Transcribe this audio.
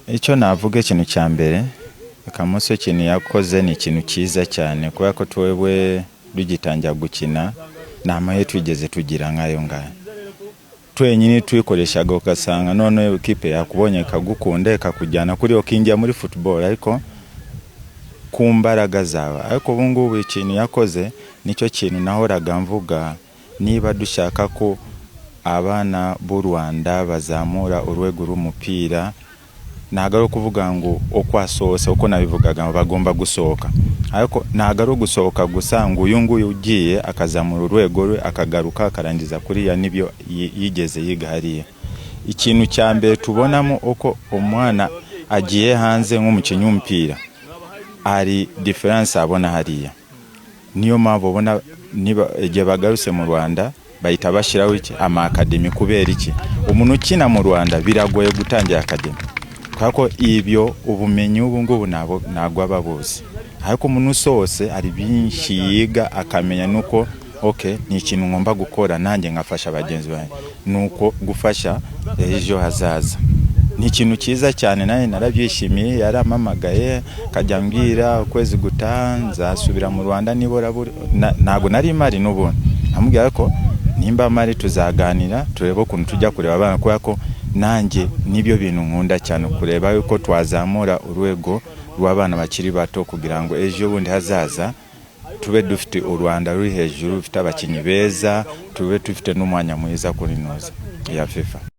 Icyo navuga ikintu cya mbere Kamoso ikintu yakoze ni ikintu cyiza cyane kubera ko twebwe dugitangira gukina nta mahe twigeze tugira nk'ayo ngayo twenyine tuyikoreshaga ugasanga none ikipe yakubonye ikagukunda ikakujyana kuri okinjya muri football ariko ku mbaraga zawe ariko ubu ngubu ikintu yakoze nicyo kintu nahoraga mvuga niba dushaka ko abana b'u Rwanda bazamura urwego rw'umupira ntago ari kuvuga ngo okwasohose uko nabivugaga bagomba gusohoka ariko ntago ari gusohoka gusa ngo uyu nguyu ugiye akazamura urwego rwe akagaruka akarangiza kuri ya nibyo yigeze yiga hariya. Ikintu cya mbere tubonamo uko umwana agiye hanze nk'umukinnyi w'umupira ari difference abona hariya, niyo mpamvu ubona niba igihe bagarutse mu Rwanda bahita bashyiraho iki ama academy kubera iki umuntu ukina mu Rwanda biragoye gutangira academy kako ibyo ubumenyi ubu ngubu ntabwo ababuzi ariko umuntu usose ari byinshi yiga akamenya nuko okay ni ikintu ngomba gukora nanjye nkafasha abagenzi banjye nuko gufasha ejo hazaza ni ikintu cyiza cyane naye narabyishimiye yaramamagaye kajya mbwira ukwezi gutaha nzasubira mu Rwanda nibora ntago nari mari n'ubundi amubwira ko nimba mari tuzaganira turebe ukuntu tujya kureba abana kubera ko nanjye nibyo bintu nkunda cyane kureba yuko twazamura urwego rw'abana bakiri bato kugira ngo ejo bundi hazaza tube dufite u Rwanda ruri hejuru rufite abakinnyi beza tube dufite n'umwanya mwiza kuri noza ya FIFA.